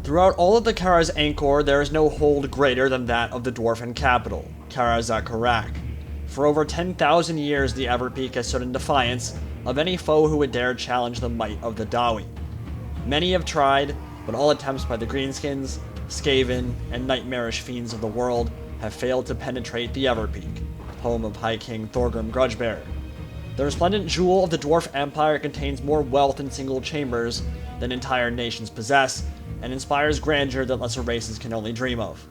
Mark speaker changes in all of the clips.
Speaker 1: Throughout all of the Karaz Angkor, there is no hold greater than that of the dwarven capital, Karaz Karak. For over 10,000 years, the Everpeak has stood in defiance of any foe who would dare challenge the might of the Dawi. Many have tried, but all attempts by the Greenskins, Skaven, and nightmarish fiends of the world have failed to penetrate the Everpeak, home of High King Thorgrim Grudgebearer. The resplendent jewel of the Dwarf Empire contains more wealth in single chambers than entire nations possess, and inspires grandeur that lesser races can only dream of.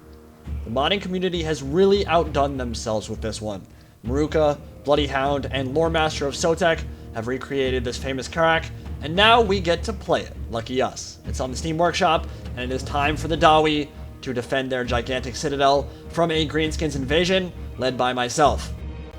Speaker 1: The modding community has really outdone themselves with this one. Maruka, Bloody Hound, and Lore Master of Sotek have recreated this famous Karak, and now we get to play it. Lucky us. It's on the Steam Workshop, and it is time for the Dawi to defend their gigantic citadel from a Greenskins invasion led by myself.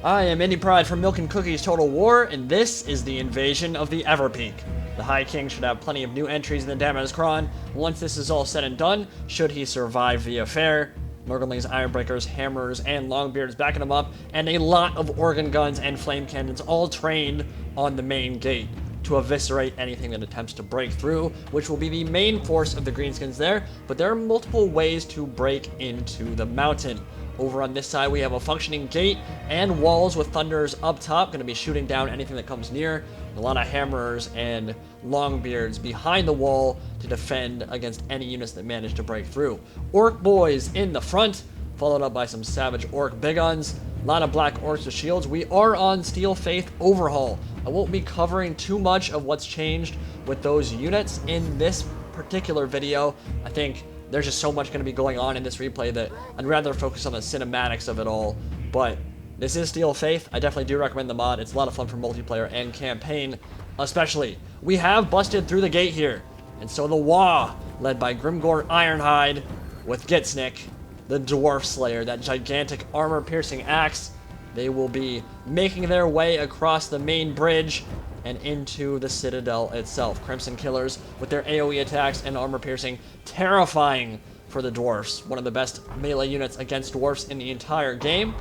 Speaker 1: I am Indie Pride from Milk and Cookies Total War, and this is the invasion of the Everpeak. The High King should have plenty of new entries in the Damas Kron. Once this is all said and done, should he survive the affair. Morganling's Ironbreakers, Hammers, and Longbeards backing him up, and a lot of organ guns and flame cannons all trained on the main gate to eviscerate anything that attempts to break through, which will be the main force of the Greenskins there, but there are multiple ways to break into the mountain. Over on this side, we have a functioning gate and walls with thunders up top, going to be shooting down anything that comes near. A lot of hammers and longbeards behind the wall to defend against any units that manage to break through. Orc boys in the front, followed up by some savage orc big guns. A lot of black orcs with shields. We are on Steel Faith Overhaul. I won't be covering too much of what's changed with those units in this particular video. I think there's just so much going to be going on in this replay that I'd rather focus on the cinematics of it all. But this is Steel Faith. I definitely do recommend the mod. It's a lot of fun for multiplayer and campaign, especially. We have busted through the gate here. And so the Wa, led by Grimgor Ironhide, with Gitsnik, the Dwarf Slayer, that gigantic armor-piercing axe. They will be making their way across the main bridge and into the citadel itself. Crimson Killers with their AoE attacks and armor piercing, terrifying for the dwarfs. One of the best melee units against dwarfs in the entire game.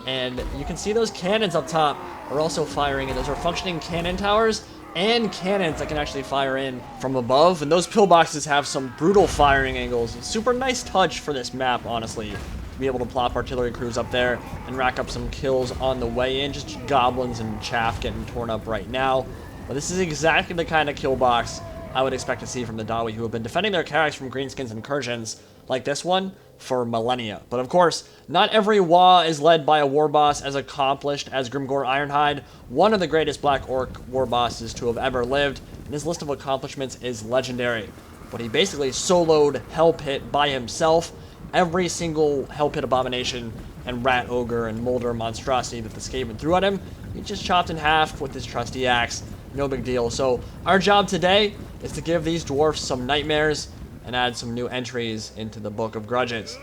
Speaker 1: And you can see those cannons up top are also firing, and those are functioning cannon towers and cannons that can actually fire in from above. And those pillboxes have some brutal firing angles. Super nice touch for this map, honestly. Be able to plop artillery crews up there and rack up some kills on the way in. Just goblins and chaff getting torn up right now. But this is exactly the kind of kill box I would expect to see from the Dawi, who have been defending their Karaks from Greenskins incursions like this one for millennia. But of course, not every Wa is led by a war boss as accomplished as Grimgor Ironhide, one of the greatest Black Orc war bosses to have ever lived, and his list of accomplishments is legendary. But he basically soloed Hell Pit by himself. Every single Hell Pit abomination and rat ogre and molder monstrosity that the Skaven threw at him, he just chopped in half with his trusty axe. No big deal. So our job today is to give these dwarfs some nightmares and add some new entries into the Book of Grudges.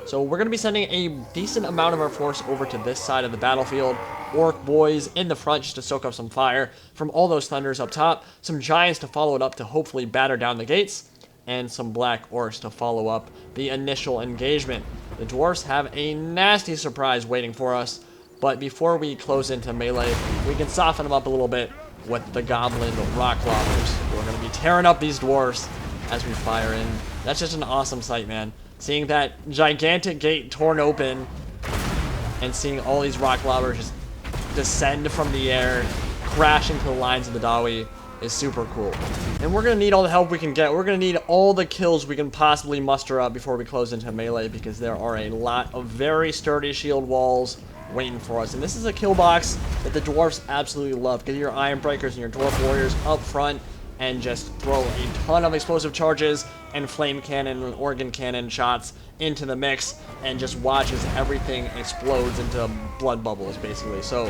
Speaker 1: So we're going to be sending a decent amount of our force over to this side of the battlefield. Orc boys in the front just to soak up some fire from all those thunders up top. Some giants to follow it up to hopefully batter down the gates. And some black orcs to follow up the initial engagement. The dwarfs have a nasty surprise waiting for us, but before we close into melee, we can soften them up a little bit with the goblin rock lobbers. We're going to be tearing up these dwarfs as we fire in. That's just an awesome sight, man. Seeing that gigantic gate torn open and seeing all these rock lobbers just descend from the air, crash into the lines of the Dawi, is super cool. And we're going to need all the help we can get. We're going to need all the kills we can possibly muster up before we close into melee, because there are a lot of very sturdy shield walls waiting for us. And this is a kill box that the dwarfs absolutely love. Get your Ironbreakers and your Dwarf Warriors up front and just throw a ton of explosive charges and flame cannon and organ cannon shots into the mix and just watch as everything explodes into blood bubbles, basically. So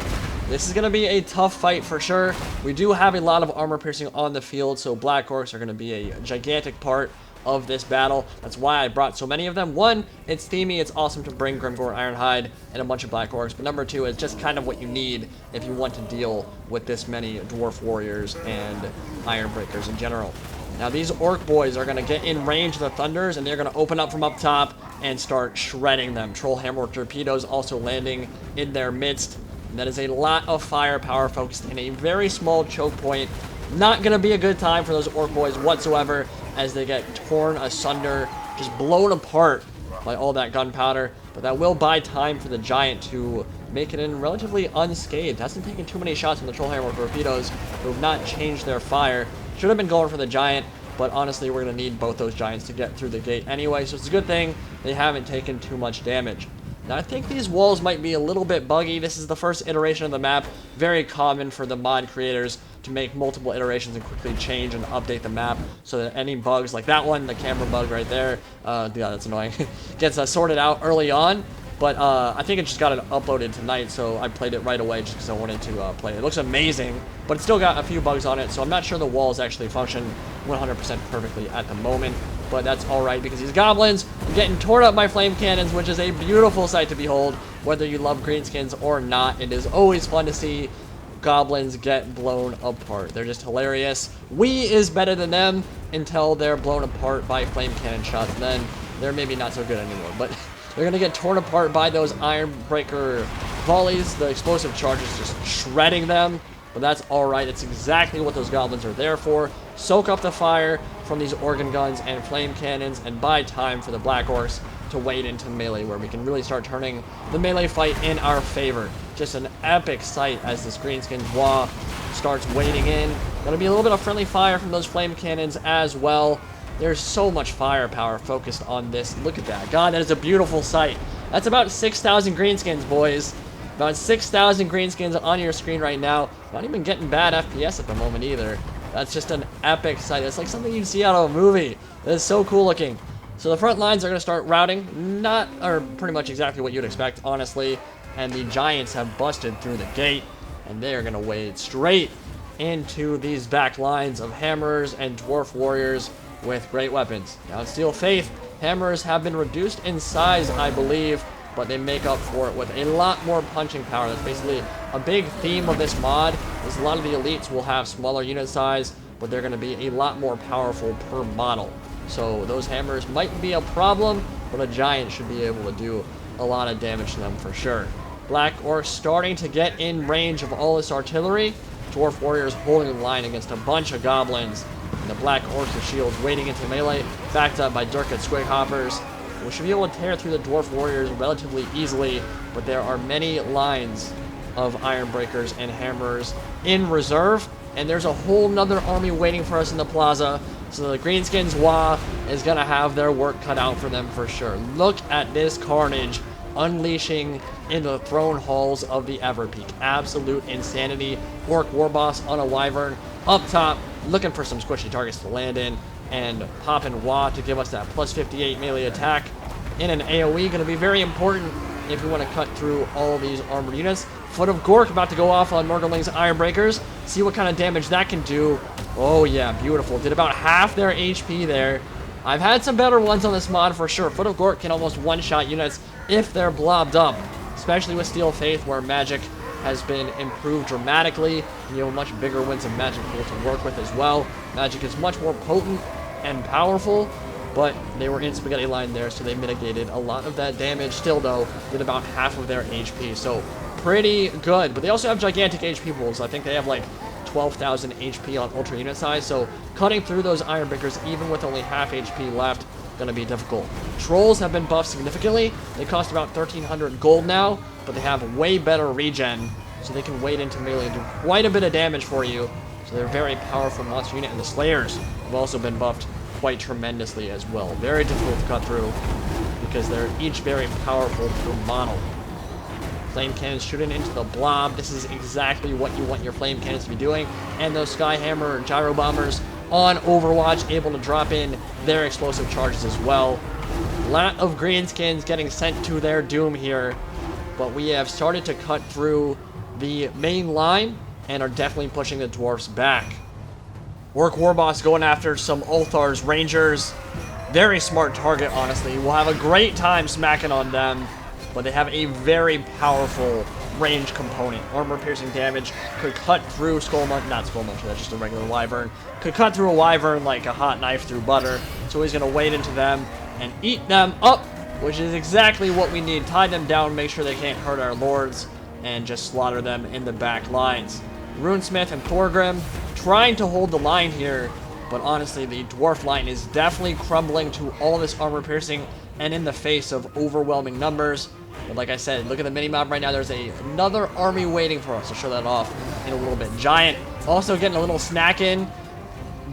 Speaker 1: this is going to be a tough fight for sure. We do have a lot of armor piercing on the field, so Black Orcs are going to be a gigantic part of this battle. That's why I brought so many of them. One, it's themey, it's awesome to bring Grimgor Ironhide and a bunch of Black Orcs, but number two, it's just kind of what you need if you want to deal with this many Dwarf Warriors and Ironbreakers in general. Now these Orc boys are going to get in range of the Thunders, and they're going to open up from up top and start shredding them. Trollhammer torpedoes also landing in their midst. And that is a lot of firepower focused in a very small choke point. Not going to be a good time for those Orc boys whatsoever. as they get torn asunder, just blown apart by all that gunpowder. But that will buy time for the giant to make it in relatively unscathed. Hasn't taken too many shots from the Trollhammer torpedoes, who have not changed their fire. Should have been going for the giant, but honestly, we're going to need both those giants to get through the gate anyway, so it's a good thing they haven't taken too much damage. Now, I think these walls might be a little bit buggy. This is the first iteration of the map. Very common for the mod creators to make multiple iterations and quickly change and update the map so that any bugs like that one, the camera bug right there, yeah, that's annoying, gets sorted out early on. But I think it just got it uploaded tonight, so I played it right away just because I wanted to play it. It looks amazing, but it's still got a few bugs on it, so I'm not sure the walls actually function 100% perfectly at the moment. But that's alright, because these goblins are getting torn up by flame cannons, which is a beautiful sight to behold. Whether you love greenskins or not, it is always fun to see goblins get blown apart. They're just hilarious. We is better than them until they're blown apart by flame cannon shots. Then they're maybe not so good anymore, but they're going to get torn apart by those iron breaker volleys. The explosive charges just shredding them, but that's alright. It's exactly what those goblins are there for. Soak up the fire from these organ guns and flame cannons, and buy time for the Black Orcs to wade into melee, where we can really start turning the melee fight in our favor. Just an epic sight as this Greenskins Wah starts wading in. Gonna be a little bit of friendly fire from those flame cannons as well. There's so much firepower focused on this. Look at that. God, that is a beautiful sight. That's about 6,000 Greenskins, boys. About 6,000 Greenskins on your screen right now. Not even getting bad FPS at the moment either. That's just an epic sight. It's like something you'd see out of a movie. That is so cool looking. So the front lines are going to start routing. Or pretty much exactly what you'd expect, honestly. And the giants have busted through the gate. And they are going to wade straight into these back lines of hammers and dwarf warriors with great weapons. Now in Steel Faith, hammers have been reduced in size, I believe, but they make up for it with a lot more punching power. That's basically a big theme of this mod, is a lot of the elites will have smaller unit size, but they're going to be a lot more powerful per model. So those hammers might be a problem, but a giant should be able to do a lot of damage to them for sure. Black Orcs starting to get in range of all this artillery. Dwarf warriors holding the line against a bunch of goblins. And the Black Orcs with shields wading into melee, backed up by Durkat Squighoppers. We should be able to tear through the Dwarf Warriors relatively easily, but there are many lines of Iron Breakers and Hammers in reserve, and there's a whole nother army waiting for us in the plaza, so the Greenskins Wah is going to have their work cut out for them for sure. Look at this carnage unleashing in the throne halls of the Everpeak. Absolute insanity. Orc Warboss on a Wyvern up top, looking for some squishy targets to land in, and popping Wah to give us that plus 58 melee attack in an AoE. Going to be very important if we want to cut through all of these armored units. Foot of Gork about to go off on Morgling's Iron Breakers. See what kind of damage that can do. Oh yeah, beautiful. Did about half their HP there. I've had some better ones on this mod for sure. Foot of Gork can almost one-shot units if they're blobbed up, especially with Steel Faith, where magic has been improved dramatically, and you have a much bigger winds of magic pool to work with as well. Magic is much more potent and powerful, but they were in spaghetti line there, so they mitigated a lot of that damage. Still though, did about half of their HP, so pretty good. But they also have gigantic HP pools. I think they have like 12,000 HP on ultra unit size, so cutting through those Iron Breakers even with only half HP left, gonna be difficult. Trolls have been buffed significantly. They cost about 1,300 gold now, but they have way better regen, so they can wade into melee and do quite a bit of damage for you. So they're a very powerful monster unit, and the Slayers have also been buffed quite tremendously as well. Very difficult to cut through because they're each very powerful per model. Flame cannons shooting into the blob. This is exactly what you want your flame cannons to be doing. And those Skyhammer gyro bombers on Overwatch, able to drop in their explosive charges as well. A lot of Greenskins getting sent to their doom here, but we have started to cut through the main line and are definitely pushing the dwarfs back. Orc Warboss going after some Ulthar's Rangers. Very smart target, honestly. We'll have a great time smacking on them, but they have a very powerful range component. Armor-piercing damage could cut through not Skullmuncher, that's just a regular Wyvern. Could cut through a Wyvern like a hot knife through butter, so he's going to wade into them and eat them up, which is exactly what we need. Tie them down, make sure they can't hurt our lords, and just slaughter them in the back lines. Runesmith and Thorgrim trying to hold the line here, But honestly, the dwarf line is definitely crumbling to all this armor piercing and in the face of overwhelming numbers. But like I said, look at the mini-map right now. There's another army waiting for us. I'll show that off in a little bit. Giant also getting a little snack in.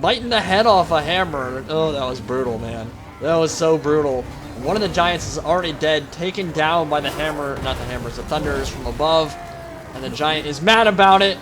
Speaker 1: Biting the head off a hammer. Oh, that was brutal, man. That was so brutal. One of the giants is already dead, taken down by the hammer. Not the hammers, the thunders from above. And the giant is mad about it.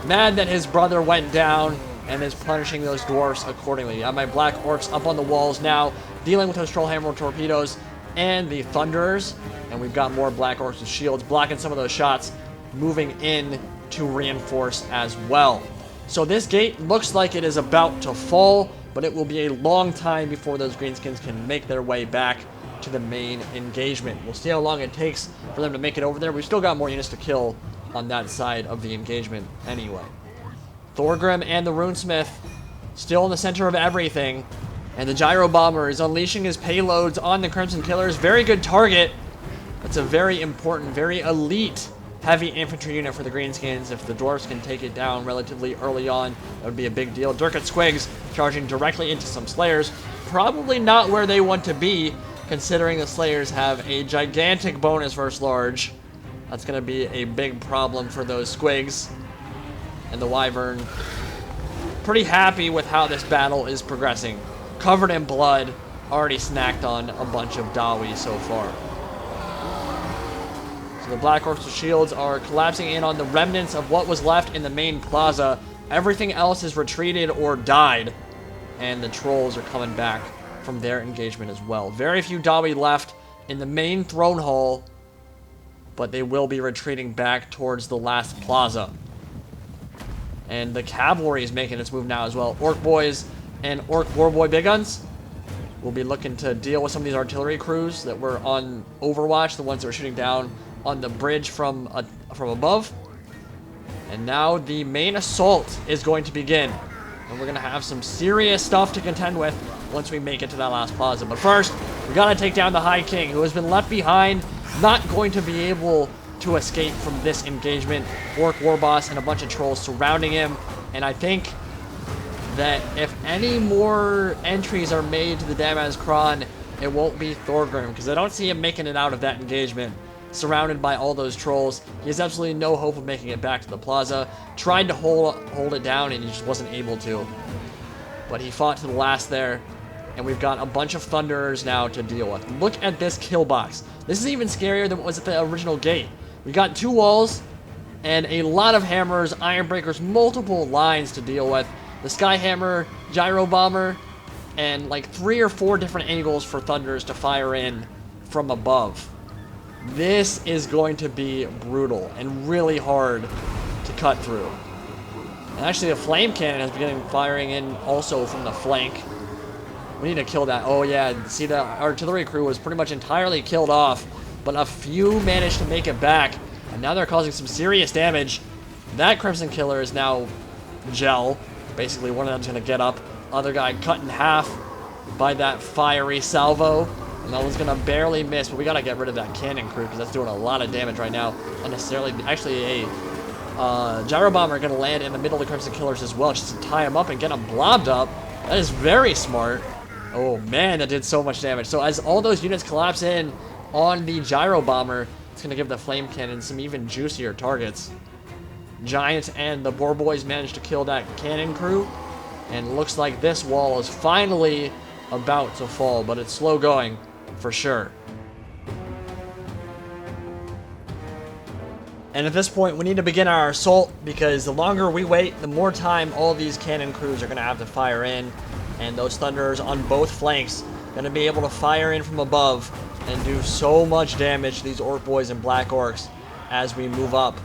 Speaker 1: Mad that his brother went down and is punishing those dwarfs accordingly. I have my black orcs up on the walls now, dealing with those troll hammer torpedoes and the thunderers. And we've got more black orcs with shields blocking some of those shots, moving in to reinforce as well. So this gate looks like it is about to fall, but it will be a long time before those greenskins can make their way back to the main engagement. We'll see how long it takes for them to make it over there. We've still got more units to kill on that side of the engagement anyway. Thorgrim and the Runesmith still in the center of everything. And the Gyro Bomber is unleashing his payloads on the Crimson Killers. Very good target. That's a very important, very elite heavy infantry unit for the Greenskins. If the Dwarfs can take it down relatively early on, that would be a big deal. Durkat Squigs charging directly into some Slayers. Probably not where they want to be, considering the Slayers have a gigantic bonus versus large. That's going to be a big problem for those Squigs. And the Wyvern, pretty happy with how this battle is progressing. Covered in blood, already snacked on a bunch of Dawi so far. So the Black Orcs with shields are collapsing in on the remnants of what was left in the main plaza. Everything else is retreated or died. And the Trolls are coming back from their engagement as well. Very few Dawi left in the main throne hall, but they will be retreating back towards the last plaza. And the cavalry is making its move now as well. Orc Boys and Orc Warboy Big Guns will be looking to deal with some of these artillery crews that were on Overwatch, the ones that were shooting down on the bridge from above. And now the main assault is going to begin. And we're going to have some serious stuff to contend with once we make it to that last plaza. But first, we got to take down the High King, who has been left behind, not going to be able to escape from this engagement. Orc Warboss and a bunch of trolls surrounding him. And I think that if any more entries are made to the Damaz Kron, it won't be Thorgrim, because I don't see him making it out of that engagement. Surrounded by all those trolls, he has absolutely no hope of making it back to the plaza. Tried to hold it down, and he just wasn't able to. But he fought to the last there, and we've got a bunch of Thunderers now to deal with. Look at this kill box. This is even scarier than what was at the original gate. We got 2 walls, and a lot of hammers, iron breakers, multiple lines to deal with. The Skyhammer, Gyro Bomber, and like 3 or 4 different angles for Thunderers to fire in from above. This is going to be brutal and really hard to cut through. And actually, a flame cannon has begun firing in also from the flank. We need to kill that. Oh yeah, see, the artillery crew was pretty much entirely killed off, but a few managed to make it back, and now they're causing some serious damage. That Crimson Killer is now gel. Basically, one of them's going to get up. Other guy cut in half by that fiery salvo. And that one's going to barely miss, but we got to get rid of that cannon crew because that's doing a lot of damage right now. Unnecessarily. Actually, a Gyro Bomber going to land in the middle of the Crimson Killers as well, just to tie them up and get them blobbed up. That is very smart. Oh man, that did so much damage. So as all those units collapse in on the Gyro Bomber, it's going to give the Flame Cannon some even juicier targets. Giants and the Boar Boys managed to kill that cannon crew. And looks like this wall is finally about to fall, but it's slow going for sure. And at this point, we need to begin our assault, because the longer we wait, the more time all these cannon crews are going to have to fire in. And those Thunderers on both flanks going to be able to fire in from above and do so much damage to these Orc Boys and Black Orcs as we move up.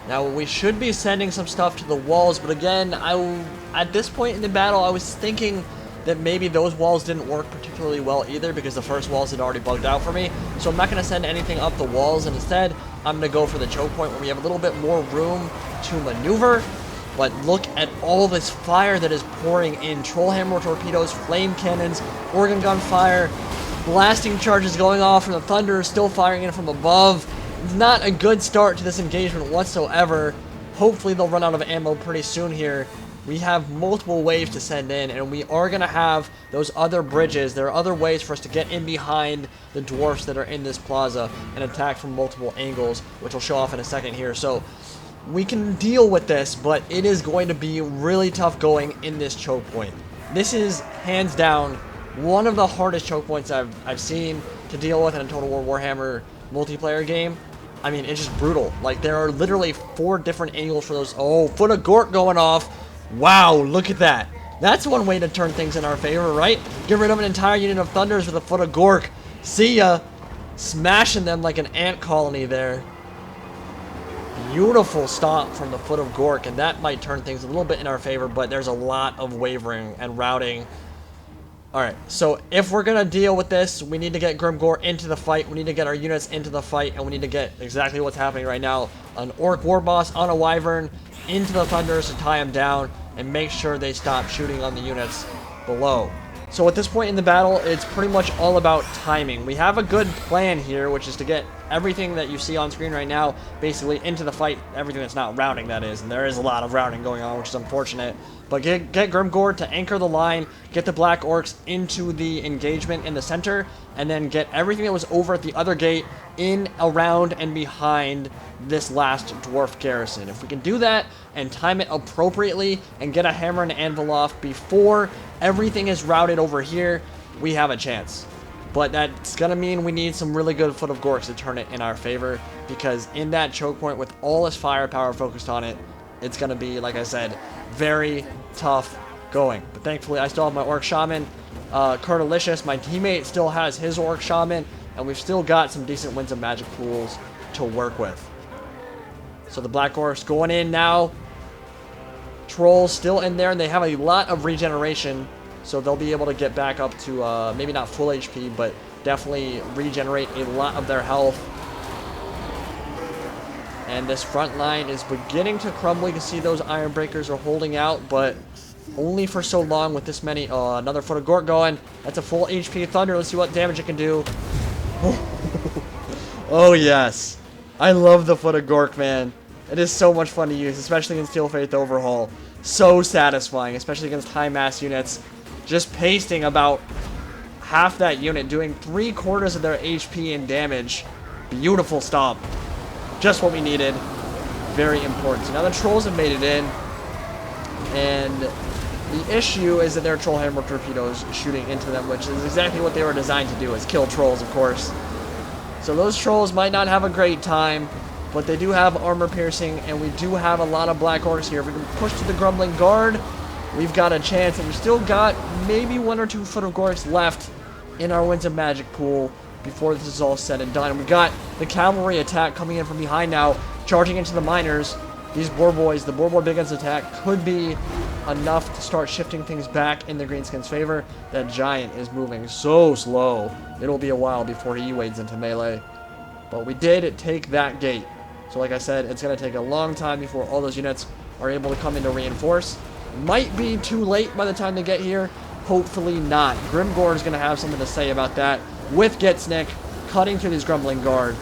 Speaker 1: Now, we should be sending some stuff to the walls, but again, at this point in the battle, I was thinking that maybe those walls didn't work particularly well either, because the first walls had already bugged out for me. So I'm not going to send anything up the walls, and instead, I'm going to go for the choke point where we have a little bit more room to maneuver. But look at all this fire that is pouring in. Trollhammer torpedoes, flame cannons, organ gun fire, blasting charges going off from the Thunder, still firing in from above. Not a good start to this engagement whatsoever. Hopefully they'll run out of ammo pretty soon here. we have multiple waves to send in, and we are going to have those other bridges. There are other ways for us to get in behind the dwarfs that are in this plaza and attack from multiple angles, which will show off in a second here. So we can deal with this, but it is going to be really tough going in this choke point. This is hands down one of the hardest choke points I've seen to deal with in a Total War Warhammer multiplayer game. I mean, it's just brutal. Like, there are literally 4 different angles for those. Oh, foot of Gork going off. Wow, look at that. That's one way to turn things in our favor, right? Get rid of an entire unit of Thunders with a foot of Gork. See ya. Smashing them like an ant colony there. Beautiful stomp from the foot of Gork, and that might turn things a little bit in our favor, but there's a lot of wavering and routing. Alright, so if we're going to deal with this, we need to get Grimgor into the fight, we need to get our units into the fight, and we need to get exactly what's happening right now. An Orc War Boss on a Wyvern into the Thunders to tie him down and make sure they stop shooting on the units below. So at this point in the battle, it's pretty much all about timing. We have a good plan here, which is to get everything that you see on screen right now basically into the fight. Everything that's not routing, that is. And there is a lot of routing going on, which is unfortunate. But get Grimgor to anchor the line, get the Black Orcs into the engagement in the center, and then get everything that was over at the other gate in, around, and behind this last Dwarf garrison. If we can do that and time it appropriately and get a hammer and anvil off before everything is routed over here, we have a chance. But that's going to mean we need some really good foot of Gorks to turn it in our favor, because in that choke point with all this firepower focused on it, it's going to be, like I said, very tough going. But thankfully, I still have my Orc Shaman. Curtalicious, my teammate, still has his Orc Shaman, and we've still got some decent Winds of Magic pools to work with. So the Black Orcs going in now. Trolls still in there, and they have a lot of regeneration, so they'll be able to get back up to maybe not full HP, but definitely regenerate a lot of their health. And this front line is beginning to crumble. You can see those Iron Breakers are holding out, but only for so long with this many. Another foot of Gork going. That's a full HP Thunder. Let's see what damage it can do. Oh, yes. I love the foot of Gork, man. It is so much fun to use, especially in Steel Faith Overhaul. So satisfying, especially against high mass units. Just pasting about half that unit, doing 3/4 of their HP in damage. Beautiful stomp. Just what we needed. Very important. So now the trolls have made it in. And the issue is that there are troll hammer torpedoes shooting into them, which is exactly what they were designed to do, is kill trolls, of course. So those trolls might not have a great time, but they do have armor piercing, and we do have a lot of Black Orcs here. If we can push to the Grumbling Guard, we've got a chance, and we've still got maybe 1 or 2 foot of Gorks left in our Winds of Magic pool before this is all said and done. And we've got the cavalry attack coming in from behind now, charging into the miners. These Boar Boys, the Boar Big Guns attack could be enough to start shifting things back in the Greenskins' favor. That giant is moving so slow. It'll be a while before he wades into melee. But we did take that gate. So like I said, it's going to take a long time before all those units are able to come in to reinforce. Might be too late by the time they get here. Hopefully not. Grimgor is going to have something to say about that. With Getsnick cutting through his Grumbling Guard.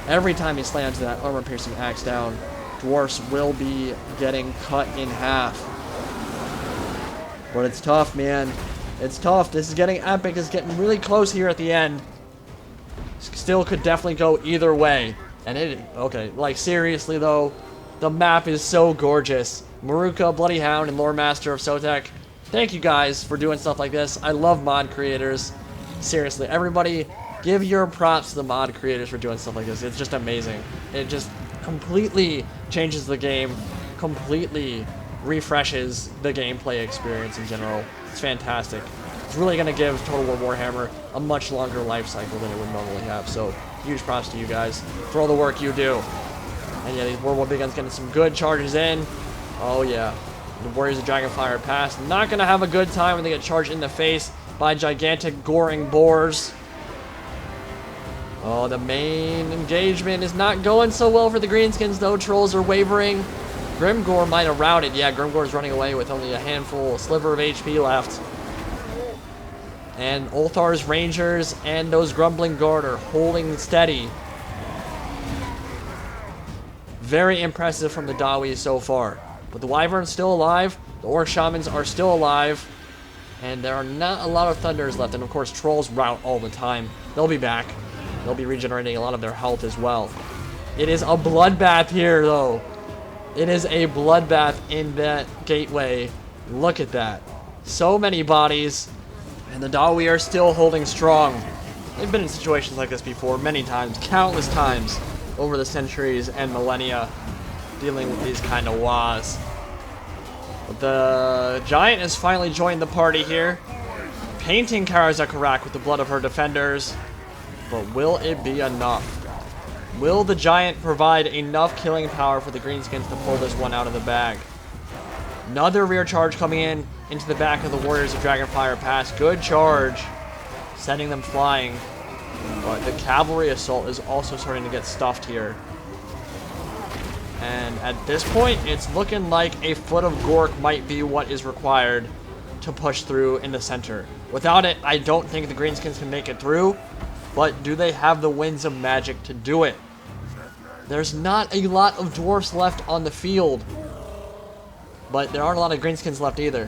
Speaker 1: Every time he slams that armor-piercing axe down, Dwarfs will be getting cut in half. But it's tough, man. It's tough. This is getting epic. It's getting really close here at the end. Still could definitely go either way. And okay, like seriously though, the map is so gorgeous. Maruka, Bloody Hound, and Lore Master of Sotek, thank you guys for doing stuff like this. I love mod creators. Seriously, everybody, give your props to the mod creators for doing stuff like this. It's just amazing. It just completely changes the game, completely refreshes the gameplay experience in general. It's fantastic. It's really going to give Total War Warhammer a much longer life cycle than it would normally have. So, huge props to you guys for all the work you do. And yeah, these War Big Guns getting some good charges in. Oh yeah. The Warriors of Dragonfire pass. Not going to have a good time when they get charged in the face by gigantic goring boars. Oh, the main engagement is not going so well for the Greenskins, though. Trolls are wavering. Grimgor might have routed. Yeah, Grimgor's running away with only a sliver of HP left. And Ulthar's Rangers and those Grumbling Guard are holding steady. Very impressive from the Dawi so far. But the Wyvern's still alive. The Orc Shamans are still alive. And there are not a lot of Thunders left. And of course, Trolls rout all the time. They'll be back. They'll be regenerating a lot of their health as well. It is a bloodbath here, though. It is a bloodbath in that gateway. Look at that. So many bodies. And the Dawi are still holding strong. They've been in situations like this before many times. Countless times over the centuries and millennia. Dealing with these kind of Waa's. The Giant has finally joined the party here, painting Karaz Karak with the blood of her defenders, but will it be enough? Will the Giant provide enough killing power for the Greenskins to pull this one out of the bag? Another rear charge coming in into the back of the Warriors of Dragonfire Pass. Good charge, sending them flying, but the cavalry assault is also starting to get stuffed here. And at this point, it's looking like a foot of Gork might be what is required to push through in the center. Without it, I don't think the Greenskins can make it through. But do they have the winds of magic to do it? There's not a lot of Dwarfs left on the field. But there aren't a lot of Greenskins left either.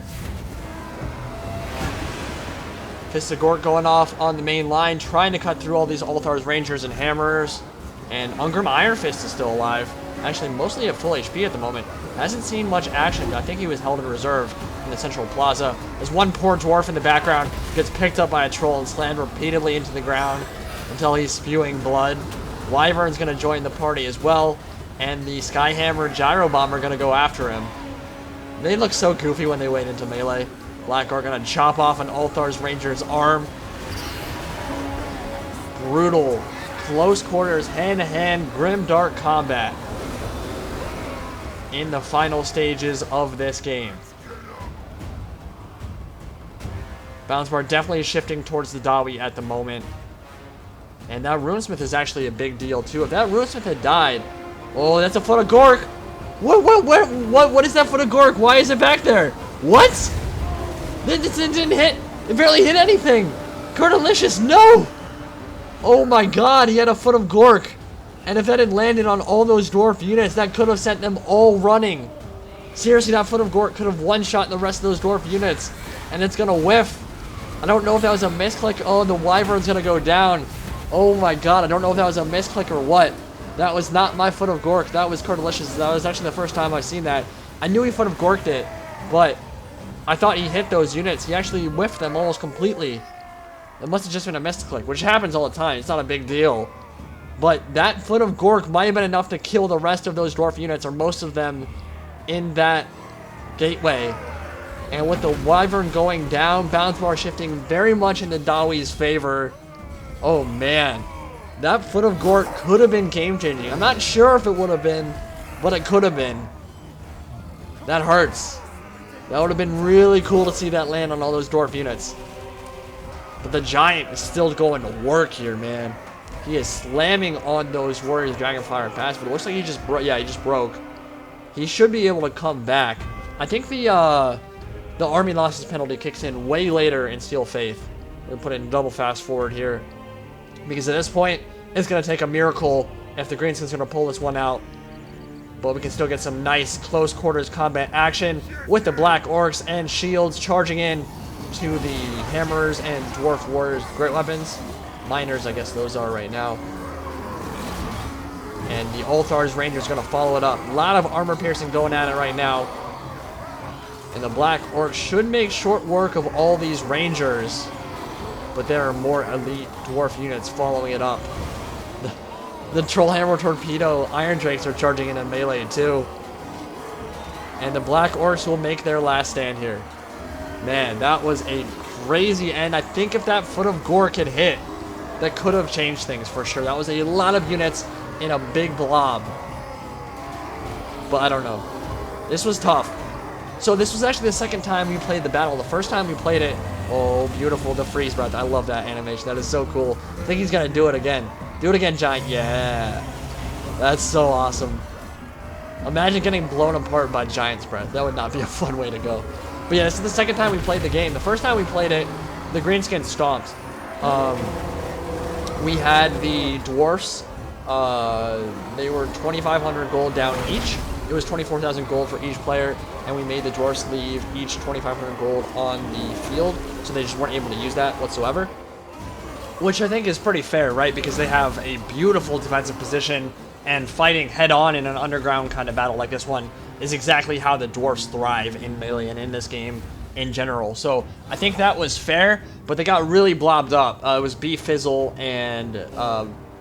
Speaker 1: Fist of Gork going off on the main line, trying to cut through all these Althar's Rangers and Hammerers. And Ungrim Iron Fist is still alive. Actually, mostly at full HP at the moment. Hasn't seen much action. I think he was held in reserve in the central plaza. There's one poor dwarf in the background, gets picked up by a troll and slammed repeatedly into the ground until he's spewing blood. Wyvern's going to join the party as well, and the Skyhammer Gyro Bomb are going to go after him. They look so goofy when they wade into melee. Black are going to chop off an Althar's Ranger's arm. Brutal, close quarters, hand-to-hand, grim dark combat in the final stages of this game. Bounce bar definitely shifting towards the Dawi at the moment. And that Runesmith is actually a big deal too. If that Runesmith had died... Oh, that's a foot of Gork! What is that foot of Gork? Why is it back there? What? It didn't hit. It barely hit anything. Curtilicious, no! Oh my god, he had a foot of Gork. And if that had landed on all those dwarf units, that could have sent them all running. Seriously, that foot of Gork could have one-shot the rest of those dwarf units. And it's going to whiff. I don't know if that was a misclick. Oh, the Wyvern's going to go down. Oh my god, I don't know if that was a misclick or what. That was not my foot of Gork. That was Curtilicious. That was actually the first time I've seen that. I knew he foot of Gorked it, but I thought he hit those units. He actually whiffed them almost completely. It must have just been a misclick, which happens all the time. It's not a big deal. But that foot of Gork might have been enough to kill the rest of those dwarf units, or most of them, in that gateway. And with the Wyvern going down, bounce bar shifting very much in the Dawi's favor. Oh man, that foot of Gork could have been game-changing. I'm not sure if it would have been, but it could have been. That hurts. That would have been really cool to see that land on all those dwarf units. But the Giant is still going to work here, man. He is slamming on those Warriors Dragonfire Pass, but it looks like he just broke. Yeah, he just broke. He should be able to come back. I think the army losses penalty kicks in way later in Steel Faith. We'll put in double fast forward here, because at this point it's going to take a miracle if the Greenskins are going to pull this one out. But we can still get some nice close quarters combat action with the Black Orcs and Shields charging in to the Hammers and Dwarf Warriors Great Weapons. Miners, I guess those are right now. And the Althar's Rangers going to follow it up. A lot of armor piercing going at it right now. And the Black Orcs should make short work of all these Rangers. But there are more elite Dwarf units following it up. The Trollhammer Torpedo Iron Drakes are charging in melee too. And the Black Orcs will make their last stand here. Man, that was a crazy end. I think if that foot of Gork had hit, that could have changed things for sure. That was a lot of units in a big blob. But I don't know. This was tough. So this was actually the second time we played the battle. The first time we played it, oh, beautiful, the freeze breath. I love that animation. That is so cool. I think he's going to do it again. Do it again, Giant. Yeah. That's so awesome. Imagine getting blown apart by Giant's breath. That would not be a fun way to go. But yeah, this is the second time we played the game. The first time we played it, the Greenskins stomped. We had the Dwarfs. They were 2,500 gold down each. It was 24,000 gold for each player. and we made the dwarfs leave each 2,500 gold on the field, so they just weren't able to use that whatsoever. Which I think is pretty fair, right? Because they have a beautiful defensive position, and fighting head-on in an underground kind of battle like this one is exactly how the dwarfs thrive in Melee and in this game in general. So I think that was fair, but they got really blobbed up. It was B Fizzle and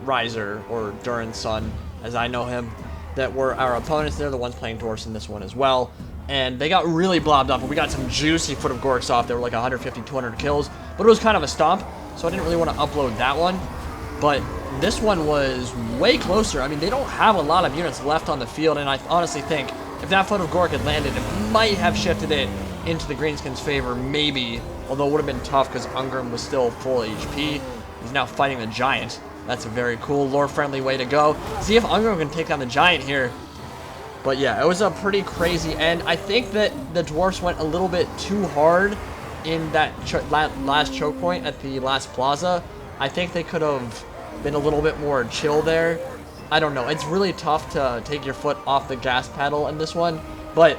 Speaker 1: Riser, or Durin's son, as I know him, that were our opponents. They're the ones playing dwarfs in this one as well. And they got really blobbed up, and we got some juicy Foot of Gorks off. They were like 150, 200 kills, but it was kind of a stomp, so I didn't really want to upload that one. But this one was way closer. I mean, they don't have a lot of units left on the field, and I honestly think if that Foot of Gork had landed, it might have shifted it into the Greenskins' favor, maybe. Although it would have been tough because Ungrim was still full HP. He's now fighting the Giant. That's a very cool, lore-friendly way to go. See if Ungrim can take down the Giant here. But yeah, it was a pretty crazy end. I think that the dwarfs went a little bit too hard in that last choke point at the last plaza. I think they could have been a little bit more chill there. I don't know. It's really tough to take your foot off the gas pedal in this one. But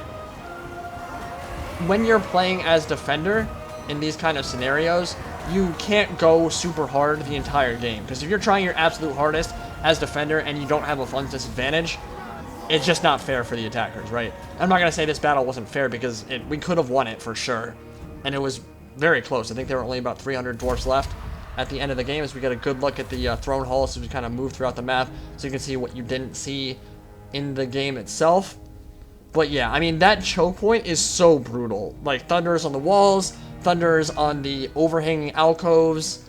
Speaker 1: when you're playing as defender in these kind of scenarios, you can't go super hard the entire game. Because if you're trying your absolute hardest as defender and you don't have a funds disadvantage, it's just not fair for the attackers, right? I'm not going to say this battle wasn't fair because we could have won it for sure. And it was very close. I think there were only about 300 dwarfs left at the end of the game as we get a good look at the throne halls as we kind of move throughout the map so you can see what you didn't see in the game itself. But yeah, I mean, that choke point is so brutal. Like, thunders on the walls, thunders on the overhanging alcoves,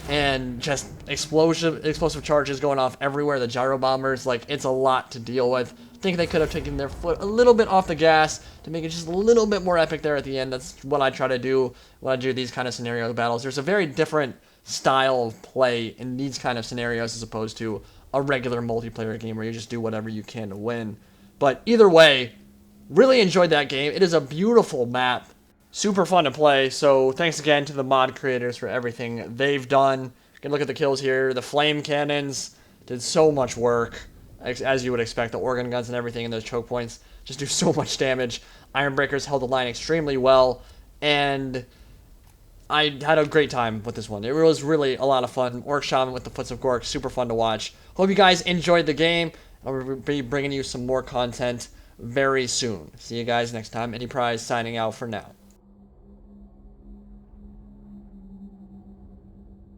Speaker 1: and just explosive charges going off everywhere, the gyro bombers. Like, it's a lot to deal with. I think they could have taken their foot a little bit off the gas to make it just a little bit more epic there at the end. That's what I try to do when I do these kind of scenario battles. There's a very different style of play in these kind of scenarios as opposed to a regular multiplayer game where you just do whatever you can to win. But either way, really enjoyed that game. It is a beautiful map. Super fun to play, so thanks again to the mod creators for everything they've done. You can look at the kills here. The flame cannons did so much work, as you would expect. The organ guns and everything in those choke points just do so much damage. Ironbreakers held the line extremely well, and I had a great time with this one. It was really a lot of fun. Orc Shaman with the Foots of Gork, super fun to watch. Hope you guys enjoyed the game. I'll be bringing you some more content very soon. See you guys next time. Any Prize signing out for now.